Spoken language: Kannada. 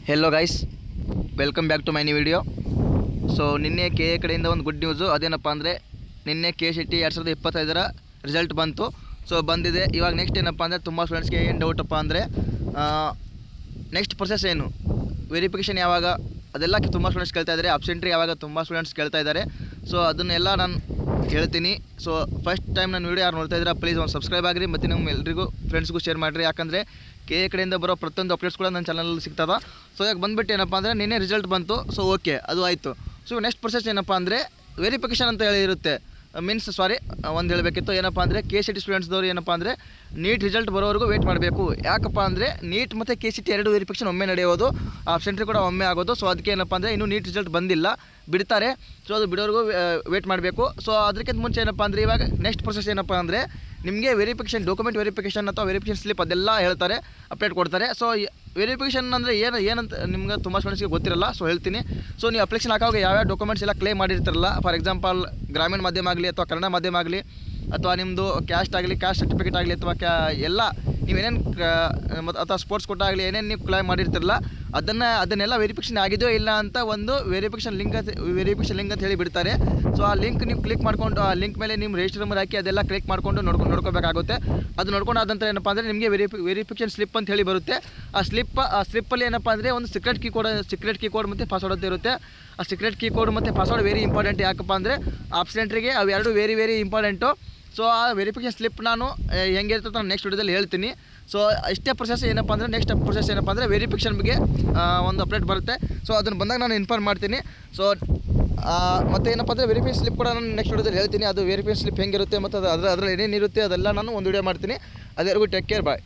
Hello guys, welcome back to my new video. So ನಿನ್ನೆ ಕೆ ಎ ಕಡೆಯಿಂದ ಒಂದು ಗುಡ್ ನ್ಯೂಸು. ಅದೇನಪ್ಪ ಅಂದರೆ ನಿನ್ನೆ KCET 2025ರ ರಿಸಲ್ಟ್ ಬಂತು. ಸೊ ಬಂದಿದೆ. ಇವಾಗ ನೆಕ್ಸ್ಟ್ ಏನಪ್ಪ ಅಂದರೆ ತುಂಬ ಸ್ಟೂಡೆಂಟ್ಸ್ಗೆ ಏನು ಡೌಟಪ್ಪ ಅಂದರೆ ನೆಕ್ಸ್ಟ್ ಪ್ರೊಸೆಸ್ ಏನು, ವೆರಿಫಿಕೇಷನ್ ಯಾವಾಗ, ಅದೆಲ್ಲ ತುಂಬ ಸ್ಟೂಡೆಂಟ್ಸ್ ಕೇಳ್ತಾ ಇದ್ದಾರೆ. ಅಬ್ಸೆಂಟ್ರಿ ಯಾವಾಗ ತುಂಬ ಸ್ಟೂಡೆಂಟ್ಸ್ ಕೇಳ್ತಾ ಇದ್ದಾರೆ. ಸೊ ಅದನ್ನೆಲ್ಲ ನಾನು ಹೇಳ್ತೀನಿ. ಸೊ ಫಸ್ಟ್ ಟೈಮ್ ನನ್ನ ವೀಡಿಯೋ ಯಾರು ನೋಡ್ತಾ ಇದ್ದೀರಾ ಪ್ಲೀಸ್ ಒಂದು ಸಬ್ಸ್ಕ್ರೈಬ್ ಆಗಿರಿ ಮತ್ತು ನಮ್ಮ ಎಲ್ರಿಗೂ ಫ್ರೆಂಡ್ಸ್ಗೂ ಶೇರ್ ಮಾಡಿರಿ. ಯಾಕಂದರೆ ಕೆ ಎ ಕಡೆಯಿಂದ ಬರೋ ಪ್ರತಿಯೊಂದು ಅಪ್ಡೇಟ್ಸ್ ಕೂಡ ನನ್ನ ಚಾನಲಲ್ಲಿ ಸಿಗ್ತದೆ. ಸೊ ಈಗ ಬಂದುಬಿಟ್ಟು ಏನಪ್ಪ ಅಂದರೆ ನಿನ್ನೆ ರಿಸಲ್ಟ್ ಬಂತು. ಸೊ ಓಕೆ, ಅದು ಆಯಿತು. ಸೊ ನೆಕ್ಸ್ಟ್ ಪ್ರೊಸೆಸ್ ಏನಪ್ಪ ಅಂದರೆ ವೆರಿಫಿಕೇಷನ್ ಅಂತ ಹೇಳಿರುತ್ತೆ. ಒಂದು ಹೇಳಬೇಕಿತ್ತು. ಏನಪ್ಪ ಅಂದರೆ KCET ಸ್ಟೂಡೆಂಟ್ಸ್ದವ್ರು ಏನಪ್ಪ ಅಂದರೆ ನೀಟ್ ರಿಸಲ್ಟ್ ಬರೋವರೆಗೂ ವೇಟ್ ಮಾಡಬೇಕು. ಯಾಕಪ್ಪ ಅಂದರೆ ನೀಟ್ ಮತ್ತು KCET ಎರಡು ವೆರಿಫಿಕೇಷನ್ ಒಮ್ಮೆ ನಡೆಯೋದು, ಆಬ್ಸೆಂಟ್ರಿ ಕೂಡ ಒಮ್ಮೆ ಆಗೋದು. ಸೊ ಅದಕ್ಕೆ ಏನಪ್ಪ ಅಂದರೆ ಇನ್ನೂ ನೀಟ್ ರಿಸಲ್ಟ್ ಬಂದಿಲ್ಲ, ಬಿಡ್ತಾರೆ. ಸೊ ಅದು ಬಿಡೋವರೆಗೂ ವೇಟ್ ಮಾಡಬೇಕು. ಸೊ ಅದಕ್ಕಿಂತ ಮುಂಚೆ ಏನಪ್ಪ ಅಂದರೆ ಇವಾಗ ನೆಕ್ಸ್ಟ್ ಪ್ರೊಸೆಸ್ ಏನಪ್ಪ ಅಂದರೆ ನಿಮಗೆ ವೆರಿಫಿಕೇಷನ್, ಡಾಕ್ಯುಮೆಂಟ್ ವೆರಿಫಿಕೇಷನ್ ಅಥವಾ ವೆರಿಫಿಕೇಷನ್ ಸ್ಲಿಪ್ ಅದೆಲ್ಲ ಹೇಳ್ತಾರೆ, ಅಪ್ಡೇಟ್ ಕೊಡ್ತಾರೆ. ಸೊ ವೆರಿಫಿಕೇಷನ್ ಅಂದರೆ ಏನಂತ ನಿಮ್ಗೆ ತುಂಬ ಸ್ಟೂಡೆಂಟ್ಸ್ಗೆ ಗೊತ್ತಿರಲ್ಲ. ಸೊ ಹೇಳ್ತೀನಿ. ಸೊ ನೀವು ಅಪ್ಲಿಕೇಶನ್ ಹಾಕುವಾಗ ಯಾವ್ಯಾವ ಡಾಕ್ಯುಮೆಂಟ್ಸ್ ಎಲ್ಲ ಕ್ಲೇಮ್ ಮಾಡಿರ್ತಾರಲ್ಲ, ಫಾರ್ ಎಕ್ಸಾಂಪಲ್ ಗ್ರಾಮೀಣ ಮಾಧ್ಯಮ ಆಗಲಿ ಅಥವಾ ಕನ್ನಡ ಮಾಧ್ಯಮ ಆಗಲಿ ಅಥವಾ ನಿಮ್ಮದು ಕ್ಯಾಸ್ಟ್ ಆಗಲಿ, ಕ್ಯಾಸ್ಟ್ ಸರ್ಟಿಫಿಕೇಟ್ ಆಗಲಿ ಅಥವಾ ಎಲ್ಲ ನೀವೇನೇನು ಅಥವಾ ಸ್ಪೋರ್ಟ್ಸ್ ಕೋಟ ಆಗಲಿ ಏನೇನು ನೀವು ಕ್ಲೈಮ್ ಮಾಡಿರ್ತಿರಲ್ಲ ಅದನ್ನೆಲ್ಲ ವೆರಿಫಿಕೇಷನ್ ಆಗಿದೆಯೋ ಇಲ್ಲ ಅಂತ ಒಂದು ವೆರಿಫಿಕೇಷನ್ ಲಿಂಕ್ ಅಂತ ಹೇಳಿ ಬಿಡ್ತಾರೆ. ಸೊ ಆ ಲಿಂಕ್ ನೀವು ಕ್ಲಿಕ್ ಮಾಡ್ಕೊಂಡು ಆ ಲಿಂಕ್ ಮೇಲೆ ನಿಮ್ಮ ರಿಜಿಸ್ಟರ್ ನಂಬರ್ ಹಾಕಿ ಅದೆಲ್ಲ ಕ್ಲಿಕ್ ಮಾಡ್ಕೊಂಡು ನೋಡ್ಕೋಬೇಕಾಗುತ್ತೆ. ಅದು ನೋಡ್ಕೊಂಡು ಆದಂತರ ಏನಪ್ಪ ಅಂದರೆ ನಿಮಗೆ ವೆರಿಫಿಕೇಷನ್ ಸ್ಲಿಪ್ ಅಂತ ಹೇಳಿ ಬರುತ್ತೆ. ಆ ಸ್ಲಿಪ್ಪಲ್ಲಿ ಏನಪ್ಪ ಅಂದರೆ ಒಂದು ಸೀಕ್ರೆಟ್ ಕೀ ಕೋಡ್ ಮತ್ತು ಪಾಸ್ವರ್ಡ್ ಅಂತ ಇರುತ್ತೆ. ಆ ಸೀಕ್ರೆಟ್ ಕೀ ಕೋಡ್ ಮತ್ತು ಪಾಸ್ವರ್ಡ್ ವೆರಿ ಇಂಪಾರ್ಟೆಂಟ್. ಯಾಕಪ್ಪ ಅಂದರೆ ಆಬ್ಸೆಂಟ್ರಿಗೆ ಅವೆರಡು ವೆರಿ ಇಂಪಾರ್ಟೆಂಟು. ಸೊ ಆ ವೆರಿಫಿಕೇಷನ್ ಸ್ಲಿಪ್ ನಾನು ಹೆಂಗಿರ್ತದೆ ನಾನು ನೆಕ್ಸ್ಟ್ ವಿಡಿಯೋದಲ್ಲಿ ಹೇಳ್ತೀನಿ. ಸೊ ಇಷ್ಟೇ ಪ್ರೊಸೆಸ್. ಏನಪ್ಪ ಅಂದರೆ ನೆಕ್ಸ್ಟ್ ಪ್ರೊಸೆಸ್ ಏನಪ್ಪ ಅಂದರೆ ವೆರಿಫಿಕೇಷನ್ ಬಗ್ಗೆ ಒಂದು ಅಪ್ಡೇಟ್ ಬರುತ್ತೆ. ಸೊ ಅದನ್ನು ಬಂದಾಗ ನಾನು ಇನ್ಫಾರ್ಮ್ ಮಾಡ್ತೀನಿ. ಸೊ ಮತ್ತು ಏನಪ್ಪ ಅಂದರೆ ವೆರಿಫಿಕೇಷನ್ ಸ್ಲಿಪ್ ಕೂಡ ನಾನು ನೆಕ್ಸ್ಟ್ ವಿಡಿಯೋದಲ್ಲಿ ಹೇಳ್ತೀನಿ. ಅದು ವೆರಿಫಿಕೇಷನ್ ಸ್ಲಿಪ್ ಹೆಂಗಿರುತ್ತೆ ಮತ್ತು ಅದರಲ್ಲಿ ಏನೇನಿರುತ್ತೆ ಅದೆಲ್ಲ ನಾನು ಒಂದು ವಿಡಿಯೋ ಮಾಡ್ತೀನಿ. ಅದೆಲ್ಲರಿಗೂ ಟೇಕ್ ಕೇರ್, ಬಾಯ್.